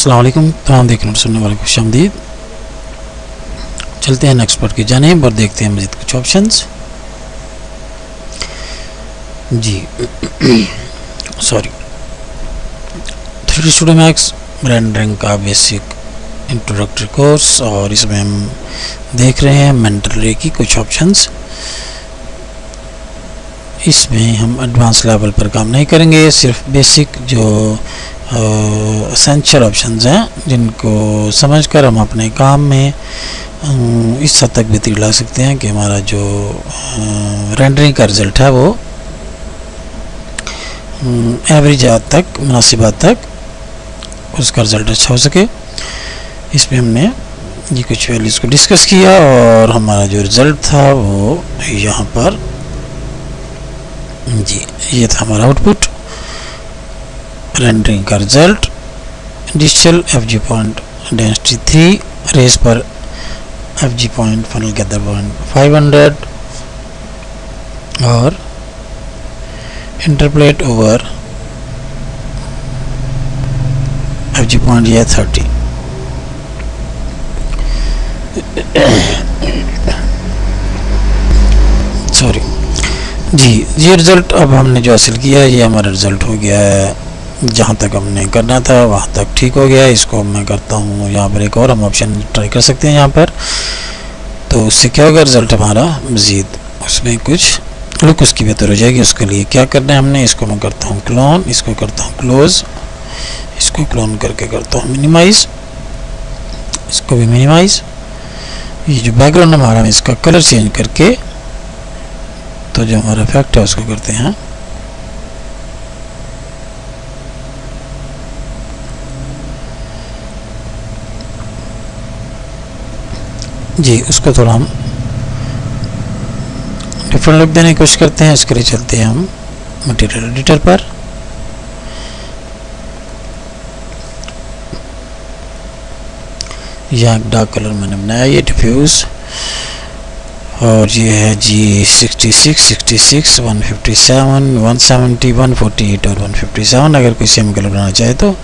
अस्सलाम वालेकुम। तमाम देखने और सुनने वाले को खुशामदीद। चलते हैं नेक्स्ट पार्ट की जानिब और देखते हैं मज़ीद कुछ ऑप्शंस। जी sorry 3D studio max rendering का बेसिक इंट्रोडक्टरी कोर्स, और इसमें हम देख रहे हैं मेंटल रे की कुछ ऑप्शंस। इसमें हम एडवांस लेवल पर काम नहीं करेंगे, सिर्फ बेसिक जो एसेंशियल ऑप्शंस हैं जिनको समझकर हम अपने काम में इस हद तक बेहतरी ला सकते हैं कि हमारा जो रेंडरिंग का रिज़ल्ट है वो एवरेज हद तक, मुनासिब हद तक उसका रिज़ल्ट अच्छा हो सके। इसमें हमने ये कुछ वैल्यूज़ को डिस्कस किया और हमारा जो रिज़ल्ट था वो यहाँ पर जी ये था हमारा आउटपुट रेंडरिंग का result. Digital FG point density 3 rays पर FG point funnel gather point 500 और इंटरप्लेट ओवर FG पॉइंट ये 30। सॉरी जी, ये रिज़ल्ट अब हमने जो हासिल किया है ये हमारा रिज़ल्ट हो गया है। जहाँ तक हमने करना था वहाँ तक ठीक हो गया है। इसको मैं करता हूँ यहाँ पर एक और हम ऑप्शन ट्राई कर सकते हैं यहाँ पर, तो उससे क्या होगा रिज़ल्ट हमारा मज़ीद उसमें कुछ लुक उसकी बेहतर हो जाएगी। उसके लिए क्या करना है हमने, इसको मैं करता हूँ क्लोन, इसको करता हूँ क्लोज़, इसको क्लोन करके करता हूँ मिनिमाइज़, इसको भी मिनिमाइज़। ये जो बैकग्राउंड हमारा इसका कलर चेंज करके तो जो हमारा इफेक्ट है उसको करते हैं जी, उसको थोड़ा हम डिफरेंट लुक देने की कोशिश करते हैं। इसके लिए चलते हैं हम मटेरियल एडिटर पर। यहाँ एक डार्क कलर मैंने बनाया, ये डिफ्यूज़, और ये है जी 66, 66, 157, 170, 148 और 157। अगर कोई सेम कलर बनाना चाहे तो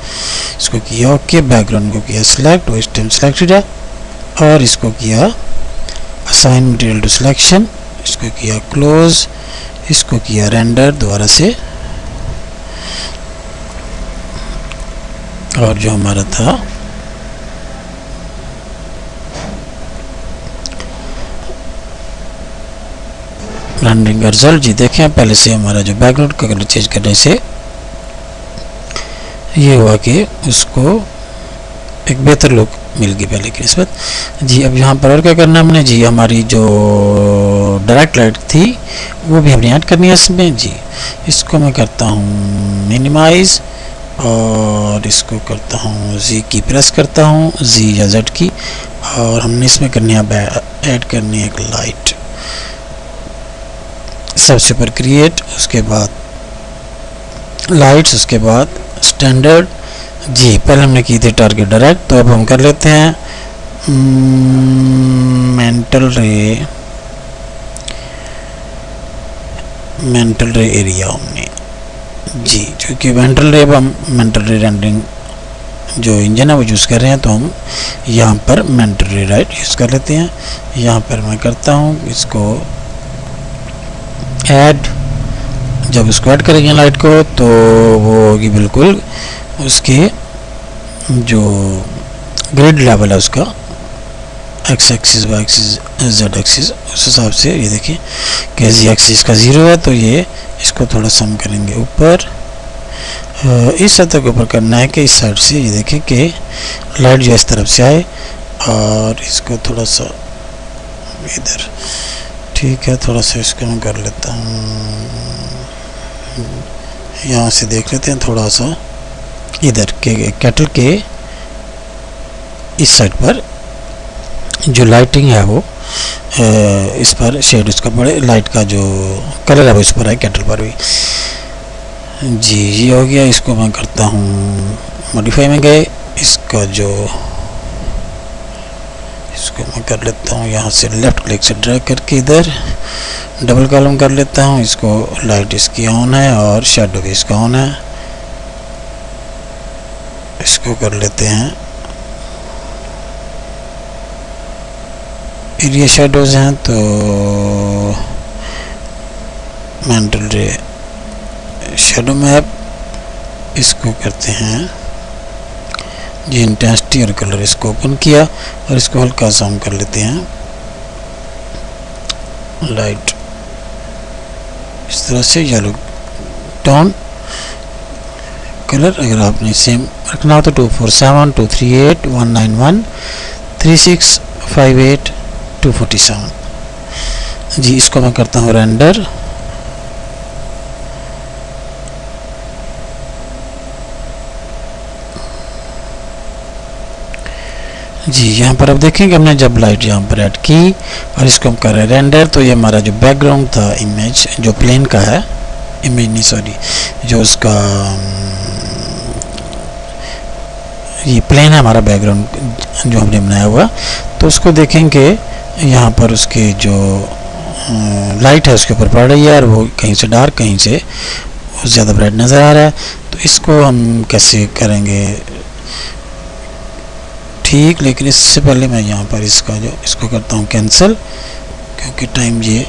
इसको किया ओके, बैकग्राउंड को किया सिलेक्ट, वो इस टाइम सिलेक्टेड है, और इसको किया असाइन मटेरियल टू सिलेक्शन, इसको किया क्लोज, इसको किया रेंडर दोबारा से, और जो हमारा था रेंडरिंग का रिजल्ट जी देखें। पहले से हमारा जो बैकग्राउंड का कलर चेंज करने से ये हुआ कि उसको एक बेहतर लुक मिल गई पहले की निस्बत। जी अब यहाँ पर और क्या करना है हमने, जी हमारी जो डायरेक्ट लाइट थी वो भी हमने ऐड करनी है इसमें। जी इसको मैं करता हूँ मिनिमाइज़ और इसको करता हूँ Z की प्रेस करता हूँ, Z या Z की, और हमने इसमें करनी है ऐड करनी है एक लाइट। सबसे ऊपर क्रिएट, उसके बाद लाइट्स, उसके बाद स्टैंडर्ड। जी पहले हमने की थी टारगेट डायरेक्ट, तो अब हम कर लेते हैं मेंटल रे एरिया हमने जी, क्योंकि मेंटल रे, अब हम मेंटल रे रेंडरिंग जो इंजन है वो यूज़ कर रहे हैं, तो हम यहाँ पर मेंटल रे राइट यूज़ कर लेते हैं। यहाँ पर मैं करता हूँ इसको ऐड। जब उसको ऐड करेंगे लाइट को तो वो होगी बिल्कुल उसके जो ग्रिड लेवल है उसका X axis, Y axis, Z axis, उस हिसाब से ये देखिए कि जी एक्सिस का 0 है, तो ये इसको थोड़ा सम करेंगे ऊपर, इस सतह के ऊपर करना है कि इस साइड से ये देखिए कि लाइट जो इस तरफ से आए, और इसको थोड़ा सा इधर, ठीक है, थोड़ा सा इसको मैं कर लेता हूँ, यहाँ से देख लेते हैं थोड़ा सा इधर के कैटल के इस साइड पर जो लाइटिंग है वो इस पर शेड उसका बड़े, लाइट का जो कलर है वो इस पर है, कैटल पर भी। जी ये हो गया। इसको मैं करता हूँ मॉडिफाई में गए, इसका जो इसको मैं कर लेता हूँ यहाँ से लेफ़्ट क्लिक से ड्रैग करके इधर डबल कॉलम कर लेता हूँ। इसको लाइट इसकी ऑन है और शेडो भी इसका ऑन है। इसको कर लेते हैं एरिया शेडोज हैं तो मेंटल रे शेडो मैप, इसको करते हैं जी इंटेंसिटी और कलर, इसको ओपन किया और इसको हल्का सा हम कर लेते हैं लाइट इस तरह से येलो टोन कलर। अगर आपने सेम रखना हो तो 247 238 191 3658 247 जी। इसको मैं करता हूँ रेंडर, जी। यहाँ पर अब देखेंगे हमने जब लाइट यहाँ पर ऐड की और इसको हम कर रहे हैं रेंडर, तो ये हमारा जो बैकग्राउंड था इमेज जो प्लेन का है, इमेज नहीं सॉरी जो उसका ये प्लेन है हमारा बैकग्राउंड जो हमने बनाया हुआ, तो उसको देखेंगे यहाँ पर उसके जो लाइट है उसके ऊपर पड़ रही है और वो कहीं से डार्क कहीं से ज़्यादा ब्राइट नज़र आ रहा है। तो इसको हम कैसे करेंगे ठीक, लेकिन इससे पहले मैं यहाँ पर इसको करता हूँ कैंसिल, क्योंकि टाइम ये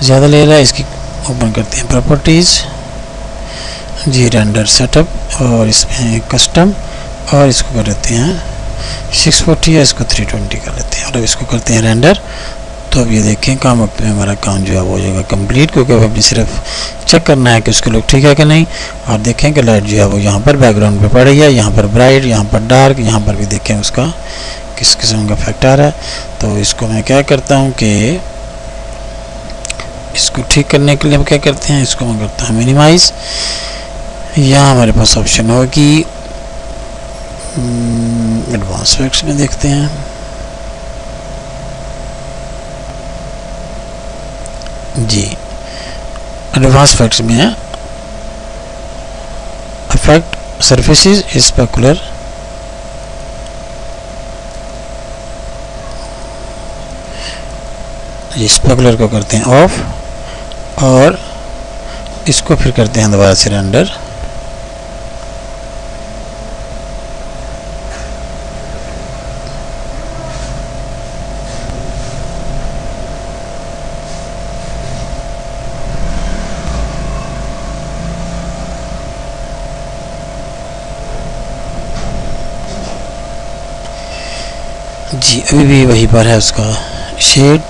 ज़्यादा ले रहा है। इसकी ओपन करते हैं प्रॉपर्टीज़ जी, रेंडर सेटअप और इसमें कस्टम और इसको कर देते हैं 640 या इसको 320 कर लेते हैं और अब इसको करते हैं रेंडर। तो अब ये देखें काम वक्त में हमारा काम जो है वो हो जाएगा कंप्लीट, क्योंकि अब हमें सिर्फ चेक करना है कि उसके लुक ठीक है कि नहीं। और देखें कि लाइट जो है वो यहाँ पर बैकग्राउंड पे पड़ रही है, यहाँ पर ब्राइट, यहाँ पर डार्क, यहाँ पर भी देखें उसका किस किस्म का इफेक्ट आ रहा है। तो इसको मैं क्या करता हूँ कि इसको ठीक करने के लिए हम क्या करते हैं, इसको मैं करता हूँ मिनिमाइज़। यहाँ हमारे पास ऑप्शन होगी एडवांस इफेक्ट्स में, देखते हैं जी। एडवांस इफेक्ट्स में है इफेक्ट सरफेसेस स्पेकुलर, स्पेकुलर को करते हैं ऑफ और इसको फिर करते हैं दोबारा से रेंडर। जी अभी भी वहीं पर है उसका शेड,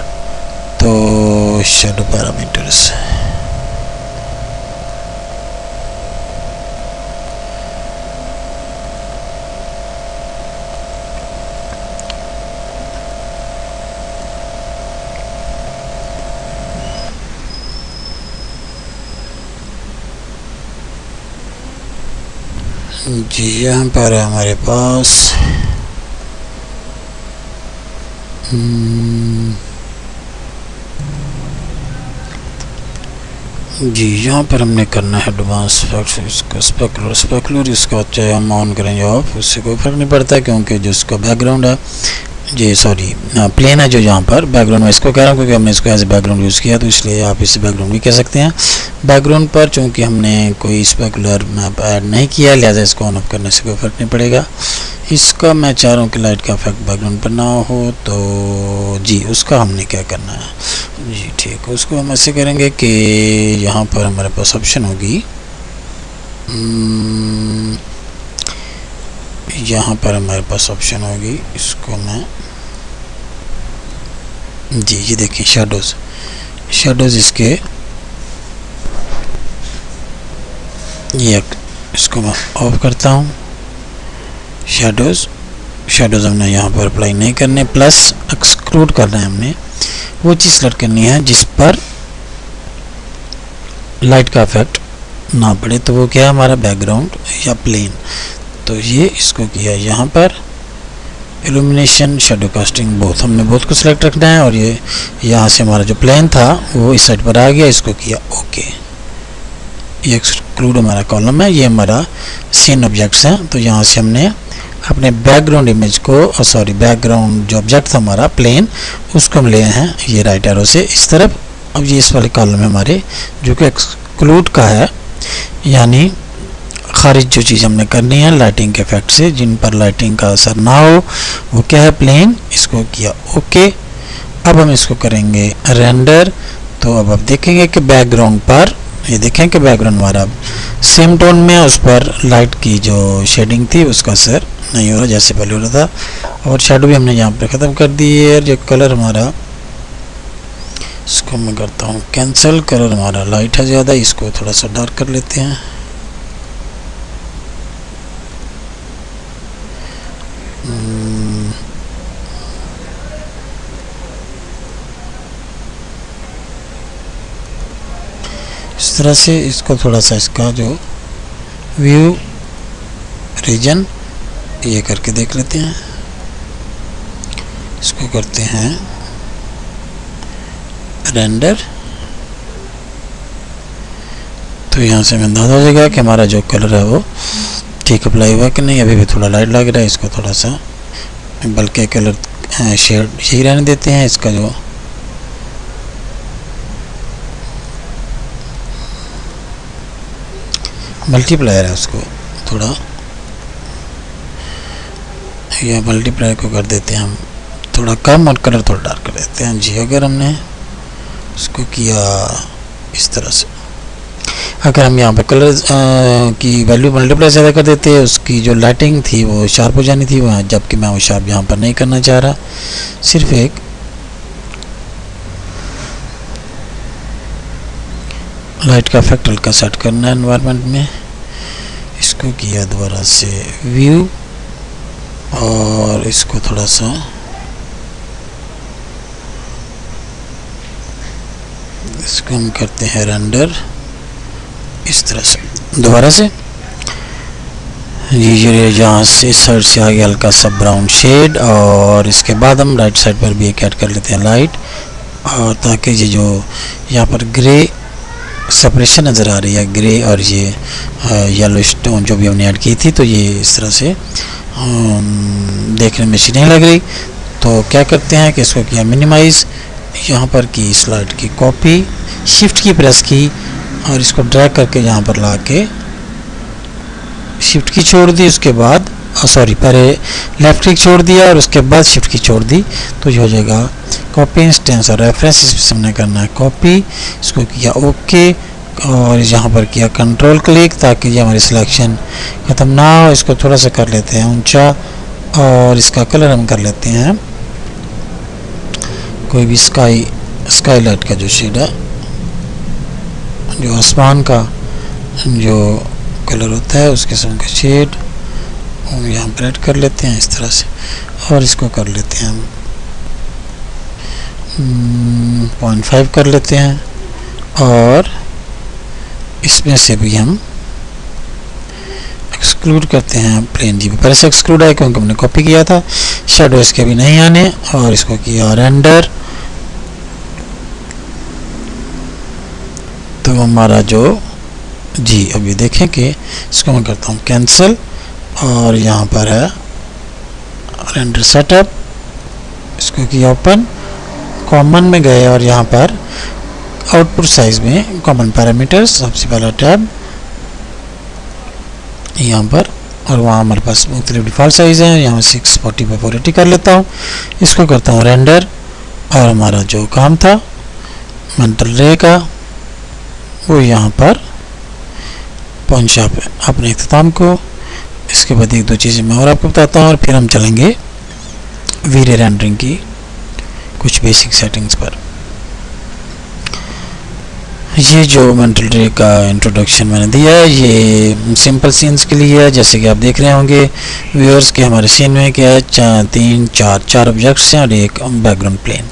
तो शेडो पैरामीटर्स जी। यहाँ पर है हमारे पास जी, यहाँ पर हमने करना है एडवांस इफेक्ट्स, इसका स्पेकुलर इसका चाहे हम ऑन करें या ऑफ, उससे कोई फ़र्क नहीं पड़ता, क्योंकि जो इसका बैकग्राउंड है जी सॉरी प्लेन है जो यहाँ पर बैकग्राउंड में, इसको कह रहा हूँ क्योंकि हमने इसको एज ए बैकग्राउंड यूज़ किया, तो इसलिए आप इसे बैकग्राउंड भी कह सकते हैं। बैकग्राउंड पर चूँकि हमने कोई स्पेकुलर मैप ऐड नहीं किया, लिहाजा इसको ऑन ऑफ करने से कोई फ़र्क नहीं पड़ेगा। इसका मैं चाह रहा हूँ कि लाइट का इफेक्ट बैकग्राउंड पर ना हो, तो जी उसका हमने क्या करना है जी ठीक, उसको हम ऐसे करेंगे कि यहाँ पर हमारे पास ऑप्शन होगी, यहाँ पर हमारे पास ऑप्शन होगी, इसको मैं जी ये देखिए शेडोज़ इसके ये इसको मैं ऑफ करता हूँ। शेडोज़ हमने यहाँ पर अप्लाई नहीं करने, प्लस एक्सक्लूड करना है, हमने वो चीज़ सेलेक्ट करनी है जिस पर लाइट का इफेक्ट ना पड़े, तो वो क्या है हमारा बैकग्राउंड या प्लेन। तो ये इसको किया यहाँ पर इल्यूमिनेशन शेडो कास्टिंग बोथ, हमने बोथ को सिलेक्ट रखना है और ये यहाँ से हमारा जो प्लेन था वो इस साइड पर आ गया, इसको किया ओके। ये एक्सक्लूड हमारा कॉलम है, ये हमारा सीन ऑब्जेक्ट्स हैं। तो यहाँ से हमने अपने बैकग्राउंड इमेज को सॉरी बैकग्राउंड जो ऑब्जेक्ट था हमारा प्लेन, उसको हम ले हैं ये राइट एरो से इस तरफ। अब ये इस वाले कॉलम में हमारे जो कि एक्सक्लूड का है, यानी खारिज जो चीज़ हमने करनी है लाइटिंग के इफेक्ट से, जिन पर लाइटिंग का असर ना हो, वो क्या है, प्लेन। इसको किया ओके। अब हम इसको करेंगे रेंडर। तो अब आप देखेंगे कि बैकग्राउंड पर, ये देखें कि बैकग्राउंड हमारा सेम टोन में, उस पर लाइट की जो शेडिंग थी उसका असर नहीं हो रहा जैसे पहले हो रहा था। और शेडो भी हमने यहाँ पर ख़त्म कर दी है। जो कलर हमारा, इसको मैं करता हूँ कैंसिल। कलर हमारा लाइट है ज़्यादा, इसको थोड़ा सा डार्क कर लेते हैं। इस तरह से इसको थोड़ा सा, इसका जो व्यू रीजन ये करके देख लेते हैं। इसको करते हैं रेंडर। तो यहाँ से हमें अंदाजा हो जाएगा कि हमारा जो कलर है वो ठीक अप्लाई हुआ कि नहीं। अभी भी थोड़ा लाइट लग रहा है, इसको थोड़ा सा बल्कि कलर शेड यही रहने देते हैं। इसका जो मल्टीप्लायर है उसको थोड़ा, या मल्टीप्लायर को कर देते हैं हम थोड़ा कम और कलर थोड़ा डार्क कर देते हैं जी। अगर हमने इसको किया इस तरह से, अगर हम यहाँ पर कलर की वैल्यू मल्टीप्लाई ज़्यादा कर देते हैं, उसकी जो लाइटिंग थी वो शार्प हो जानी थी वहाँ, जबकि मैं वो शार्प यहाँ पर नहीं करना चाह रहा। सिर्फ एक लाइट का इफेक्ट हल्का सेट करना है एनवायरनमेंट में। इसको किया दोबारा से व्यू, और इसको थोड़ा सा इसको हम करते हैं रेंडर इस तरह से दोबारा से। ये यहाँ से साइड से आ गया हल्का सा ब्राउन शेड, और इसके बाद हम राइट साइड पर भी एक ऐड कर लेते हैं लाइट, और ताकि ये जो यहाँ पर ग्रे सेपरेशन नज़र आ रही है, ग्रे और ये येलो स्टोन जो भी हमने ऐड की थी, तो ये इस तरह से देखने में अच्छी नहीं लग रही। तो क्या करते हैं कि इसको किया मिनिमाइज़, यहाँ पर की स्लाइड की कॉपी, शिफ्ट की प्रेस की, और इसको ड्रैग करके यहाँ पर ला के शिफ्ट की छोड़ दी, उसके बाद पहले लेफ्ट क्लिक छोड़ दिया और उसके बाद शिफ्ट की छोड़ दी, तो ये हो जाएगा कॉपी इंस्टेंस और रेफरेंस। इसमें हमने करना है कॉपी, इसको किया ओके, और यहाँ पर किया कंट्रोल क्लिक ताकि ये हमारी सिलेक्शन ख़त्म ना हो। इसको थोड़ा सा कर लेते हैं ऊंचा, और इसका कलर हम कर लेते हैं कोई भी स्काई लाइट का जो शेड है, जो आसमान का जो कलर होता है उस किस्म का शेड यहाँ पर ऐड कर लेते हैं इस तरह से, और इसको कर लेते हैं हम 0.5 कर लेते हैं, और इसमें से भी हम एक्सक्लूड करते हैं प्लेन जी। पहले से एक्सक्लूड है क्योंकि हमने कॉपी किया था। शेडो इसके भी नहीं आने, और इसको किया रेंडर। तो हमारा जो जी, अब ये देखें कि इसको मैं करता हूँ कैंसिल, और यहाँ पर है रेंडर सेटअप, इसको किया ओपन, कॉमन में गए और यहाँ पर आउटपुट साइज में कॉमन पैरामीटर्स सबसे पहला टैब यहाँ पर, और वहाँ हमारे पास मुख्तलिफ डिफ़ॉल्ट साइज़ हैं। यहाँ 640 by 480 कर लेता हूँ, इसको करता हूँ रेंडर, और हमारा जो काम था मेंटल रे का वो यहाँ पर पहुँचा अपने इख्तिताम को। इसके बाद एक दो चीज़ें मैं और आपको बताता हूँ, और फिर हम चलेंगे वीडियो रेंडरिंग की कुछ बेसिक सेटिंग्स पर। ये जो मेंटल रे का इंट्रोडक्शन मैंने दिया है, ये सिंपल सीन्स के लिए है। जैसे कि आप देख रहे होंगे व्यूअर्स के हमारे सीन में क्या है, चार ऑब्जेक्ट्स हैं और एक बैकग्राउंड प्लेन।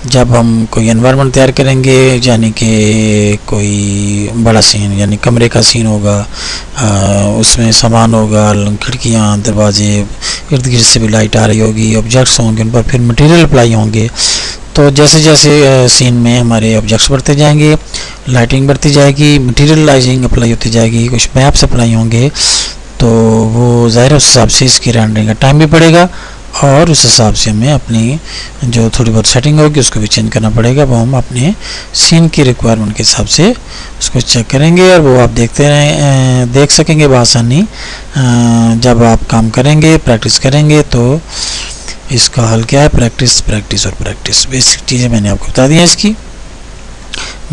जब हम कोई एनवायरनमेंट तैयार करेंगे, यानी कि कोई बड़ा सीन यानी कमरे का सीन होगा, उसमें सामान होगा, खिड़कियाँ, दरवाजे, इर्द गिर्द से भी लाइट आ रही होगी, ऑब्जेक्ट्स होंगे, उन पर फिर मटेरियल अप्लाई होंगे। तो जैसे जैसे सीन में हमारे ऑब्जेक्ट्स बढ़ते जाएंगे, लाइटिंग बढ़ती जाएगी, मटेरियलाइजिंग अप्लाई होती जाएगी, कुछ मैप्स अप्लाई होंगे, तो वो ज़ाहिर उस हिसाब से इसकी रेंडरिंग का टाइम भी बढ़ेगा और उस हिसाब से हमें अपनी जो थोड़ी बहुत सेटिंग होगी उसको भी चेंज करना पड़ेगा। वो हम अपने सीन की रिक्वायरमेंट के हिसाब से उसको चेक करेंगे और वो आप देख सकेंगे बआसानी। जब आप काम करेंगे, प्रैक्टिस करेंगे, तो इसका हल क्या है, प्रैक्टिस प्रैक्टिस और प्रैक्टिस। बेसिक चीज़ें मैंने आपको बता दी हैं इसकी।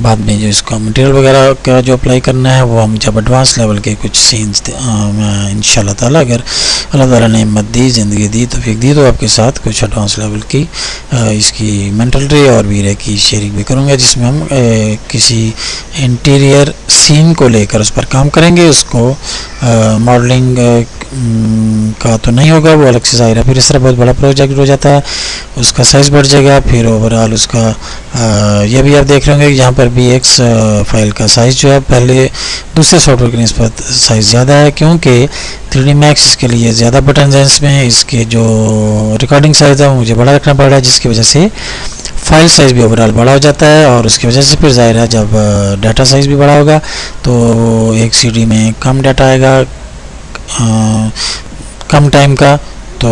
बाद में जो इसका मटेरियल वगैरह का जो अप्लाई करना है वो हम जब एडवांस लेवल के कुछ सीन्स इंशाल्लाह ताला, अगर अल्लाह ताला ने हिम्मत दी, ज़िंदगी दी, तो फिर दी, तो आपके साथ कुछ एडवांस लेवल की इसकी मेंटल रे और वीरे की शेयरिंग भी करूँगा, जिसमें हम किसी इंटीरियर सीन को लेकर उस पर काम करेंगे। उसको मॉडलिंग का तो नहीं होगा, वो अलग से ज़ाहिर है। फिर इस तरह बहुत बड़ा प्रोजेक्ट हो जाता है, उसका साइज़ बढ़ जाएगा। फिर ओवरऑल उसका ये भी आप देख रहे होंगे कि यहाँ पर भी एक्स फाइल का साइज़ जो है पहले दूसरे सॉफ्टवेयर की निस्बत साइज़ ज़्यादा है, क्योंकि 3D Max इसके लिए ज़्यादा बटन हैं इसमें। इसके जो रिकॉर्डिंग साइज़ है वो मुझे बड़ा रखना पड़ रहा है, जिसकी वजह से फाइल साइज़ भी ओवरऑल बड़ा हो जाता है, और उसकी वजह से फिर ज़ाहिर है जब डाटा साइज़ भी बड़ा होगा तो एक CD में कम डाटा आएगा कम टाइम का। तो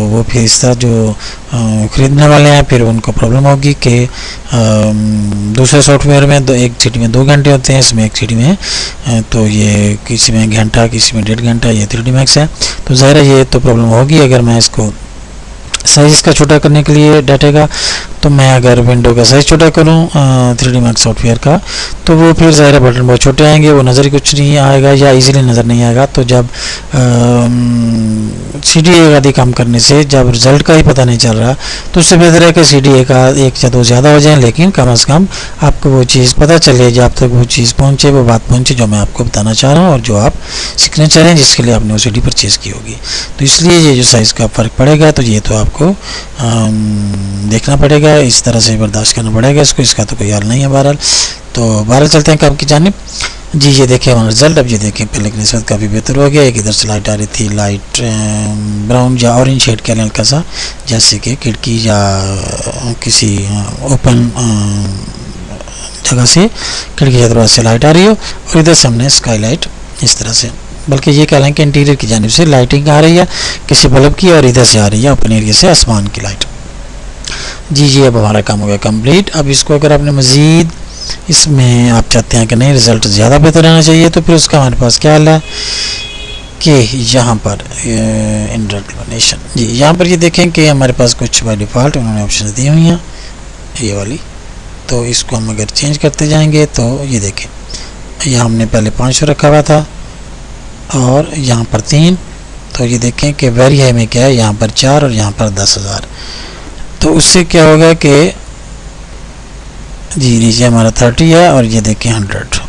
वो फिर इस तरह जो ख़रीदने वाले हैं फिर उनको प्रॉब्लम होगी कि दूसरे सॉफ्टवेयर में एक CD में 2 घंटे होते हैं, इसमें एक CD में तो ये किसी में घंटा, किसी में 1.5 घंटा, ये 3D Max है। तो ज़ाहिर है ये तो प्रॉब्लम होगी। अगर मैं इसको साइज़ इसका छोटा करने के लिए डाटे का, तो मैं अगर विंडो का साइज़ छोटा करूँ 3D Max सॉफ्टवेयर का, तो वो फिर ज़ाहिर बटन बहुत छोटे आएंगे, वो नज़र ही कुछ नहीं आएगा या इजीली नज़र नहीं आएगा। तो जब CD आदि काम करने से जब रिज़ल्ट का ही पता नहीं चल रहा, तो उससे बेहतर है कि CD एक या दो ज़्यादा हो जाए, लेकिन कम से कम आपको वो चीज़ पता चले, जब तक वो चीज़ पहुँचे, वो बात पहुँचे जो मैं आपको बताना चाह रहा हूँ और जो आप सीखना चाह रहे हैं, जिसके लिए आपने वो CD परचेज़ की होगी। तो इसलिए ये जो साइज़ का फ़र्क पड़ेगा, तो ये तो आपको देखना पड़ेगा, इस तरह से बर्दाश्त करना पड़ेगा इसको। इसका तो कोई हाल नहीं है। बहरहाल तो बहरहाल चलते हैं काम की जानिब। जी ये देखिए हमारा रिज़ल्ट। अब ये देखें पहले की निस्बत काफ़ी बेहतर हो गया। एक इधर से लाइट आ रही थी, लाइट ब्राउन या ऑरेंज शेड के हल्का सा, जैसे कि खिड़की या किसी ओपन जगह से, खिड़की या दरवाजे से लाइट आ रही हो, और इधर से हमने स्काई लाइट इस तरह से, बल्कि ये कह लें कि इंटीरियर की जानिब से लाइटिंग आ रही है किसी बल्ब की, और इधर से आ रही है ओपन एरिया से आसमान की लाइट। जी अब हमारा काम हो गया कंप्लीट। अब इसको अगर आपने मज़ीद इसमें आप चाहते हैं कि नहीं रिज़ल्ट ज़्यादा बेहतर रहना चाहिए, तो फिर उसका हमारे पास क्या हाल है कि यहाँ पर इंटरप्रिटेशन, जी यहाँ पर ये देखें कि हमारे पास कुछ बाय डिफ़ॉल्ट उन्होंने ऑप्शन दी हुई हैं ये वाली। तो इसको हम अगर चेंज करते जाएंगे तो ये देखें, यहाँ हमने पहले 500 रखा हुआ था और यहाँ पर 3। तो ये देखें कि वेरी हाई में क्या है, यहाँ पर 4 और यहाँ पर 10,000। तो उससे क्या होगा कि जी नीचे हमारा 30 है और ये देखें 100।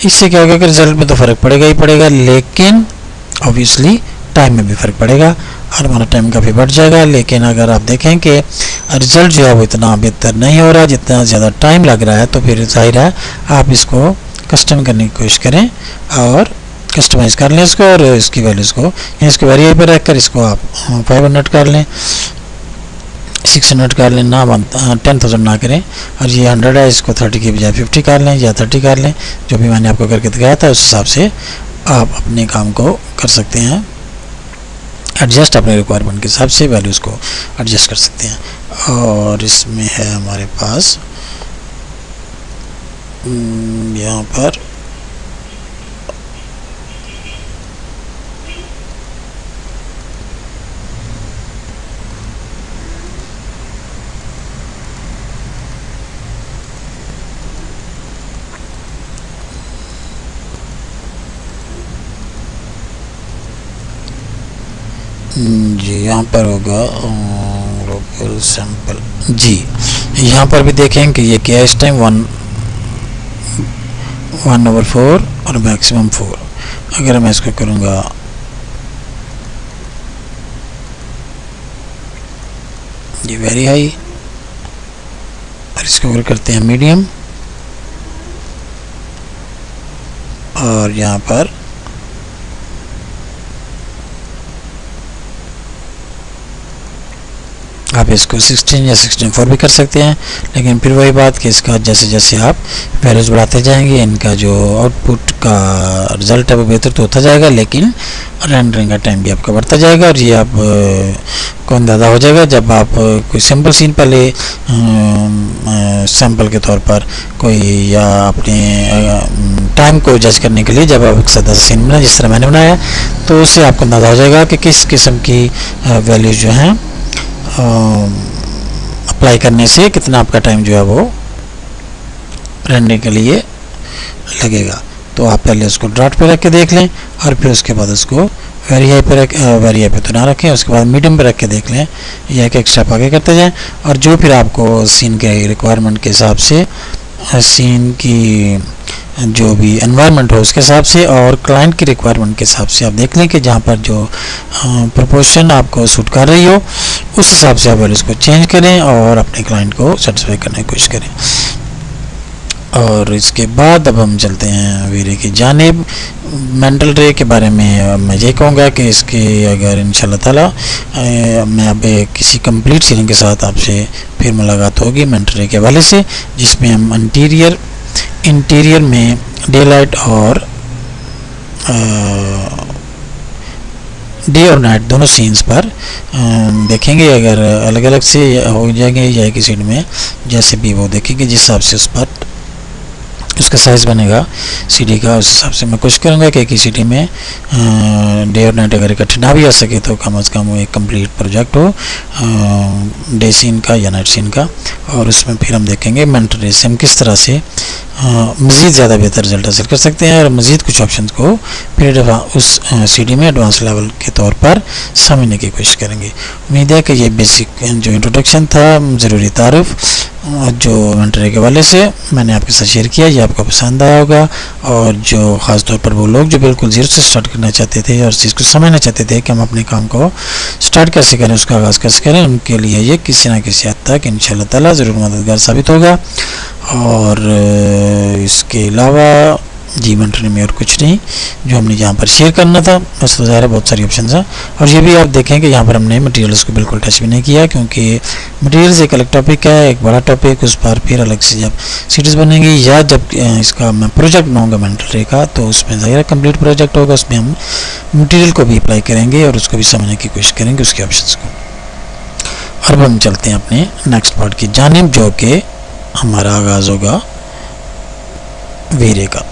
इससे क्या होगा कि रिज़ल्ट में तो फ़र्क पड़ेगा ही पड़ेगा, लेकिन ऑब्वियसली टाइम में भी फ़र्क पड़ेगा और हमारा टाइम काफ़ी बढ़ जाएगा। लेकिन अगर आप देखें कि रिज़ल्ट जो है वो इतना बेहतर नहीं हो रहा, जितना ज़्यादा टाइम लग रहा है, तो फिर जाहिर है आप इसको कस्टम करने की कोशिश करें और कस्टमाइज़ कर लें इसको, और इसकी वैल्यूज़ को इसको वेरिएबल पर रख कर इसको आप 500 कर लें, 600 कर लें, ना 10,000 ना करें। और ये 100 है, इसको 30 की बजाय 50 कर लें या 30 कर लें, जो भी मैंने आपको करके दिखाया था उस हिसाब से आप अपने काम को कर सकते हैं। एडजस्ट अपने रिक्वायरमेंट के हिसाब से वैल्यूज़ को एडजस्ट कर सकते हैं। और इसमें है हमारे पास यहाँ पर जी यहाँ पर होगा ग्लोबल सैंपल। जी यहाँ पर भी देखें कि ये क्या है, इस टाइम 1/4 और मैक्सिमम 4। अगर मैं इसको करूँगा ये वेरी हाई, और इसको अगर करते हैं मीडियम, और यहाँ पर आप इसको 16 या 64 भी कर सकते हैं। लेकिन फिर वही बात कि इसका जैसे जैसे आप वैल्यूज़ बढ़ाते जाएंगे, इनका जो आउटपुट का रिज़ल्ट है वो बेहतर तो होता जाएगा, लेकिन रेंडरिंग का टाइम भी आपका बढ़ता जाएगा। और ये आप आपको अंदाज़ा हो जाएगा जब आप कोई सिंपल सीन पहले सैम्पल के तौर पर कोई या अपने टाइम को जज करने के लिए जब आप एक सादा सीन बनाए जिस तरह मैंने बनाया, तो उससे आपको अंदाज़ा हो जाएगा कि किस किस्म की वैल्यूज जो हैं अप्लाई करने से कितना आपका टाइम जो है वो रहने के लिए लगेगा। तो आप पहले उसको ड्रॉट पे रख के देख लें और फिर उसके बाद उसको वेरी पे तो ना रखें, उसके बाद मीडियम पे रख के देख लें, या एक स्टेप आगे करते जाएं। और जो फिर आपको सीन के रिक्वायरमेंट के हिसाब से, सीन की जो भी एनवायरनमेंट हो उसके हिसाब से और क्लाइंट की रिक्वायरमेंट के हिसाब से आप देख लें कि जहाँ पर जो प्रोपोर्शन आपको सूट कर रही हो उस हिसाब से आप इसको चेंज करें और अपने क्लाइंट को सेटिस्फाई करने की कोशिश करें। और इसके बाद अब हम चलते हैं वीरे की जानिब। मेंटल रे के बारे में मैं ये कहूँगा कि इसके अगर इंशाल्लाह ताला मैं अब किसी कंप्लीट सीन के साथ आपसे फिर मुलाकात होगी मेंटल रे के हवाले से, जिसमें हम इंटीरियर में डे लाइट और डे और नाइट दोनों सीन्स पर देखेंगे। अगर अलग अलग से हो जाएंगे या एक ही सीन में जैसे भी वो देखेंगे, जिस हिसाब से उस पर उसका साइज़ बनेगा सीडी का, उस हिसाब से मैं कोशिश करूँगा कि एक ही सीडी में डे और नाइट अगर इकट्ठे ना भी आ सके तो कम से कम वो एक कंप्लीट प्रोजेक्ट हो डे सीन का या नाइट सीन का। और उसमें फिर हम देखेंगे मेंटल रे से हम किस तरह से मज़ीद ज़्यादा बेहतर रिजल्ट हासिल कर सकते हैं और मज़ीद कुछ ऑप्शंस को फिर उस सीडी में एडवांस लेवल के तौर पर समझने की कोशिश करेंगे। उम्मीद है कि ये बेसिक जो इंट्रोडक्शन था, ज़रूरी तारुफ जो मेंटल रे के हवाले से मैंने आपके साथ शेयर किया, ये आपको पसंद आया होगा। और जो ख़ास तौर पर वो लोग जो बिल्कुल ज़ीरो से स्टार्ट करना चाहते थे और इस चीज़ को समझना चाहते थे कि हम अपने काम को स्टार्ट कैसे करें, उसका आगाज़ कैसे करें, उनके लिए ये किसी न किसी हद तक इंशाल्लाह ताला ज़रूर मददगार साबित होगा। और इसके अलावा जी मेंटल रे में और कुछ नहीं जो हमने यहाँ पर शेयर करना था, बस तो ज़ाहिर है बहुत सारी ऑप्शन हैं। और ये भी आप देखें कि यहाँ पर हमने मटेरियल्स को बिल्कुल टच भी नहीं किया, क्योंकि मटेरियल्स एक अलग टॉपिक है, एक बड़ा टॉपिक, उस पर फिर अलग से जब सीरीज़ बनेंगी या जब इसका मैं प्रोजेक्ट बनाऊँगा मेंटल रे का, तो उसमें ज़ाहिर है कंप्लीट प्रोजेक्ट होगा, उसमें हम मटेरियल को भी अप्लाई करेंगे और उसको भी समझने की कोशिश करेंगे उसके ऑप्शंस को। और अब हम चलते हैं अपने नेक्स्ट पार्ट की जानिब, जो कि हमारा आगाज़ होगा वीरे का।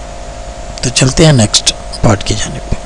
तो चलते हैं नेक्स्ट पार्ट की जानिब।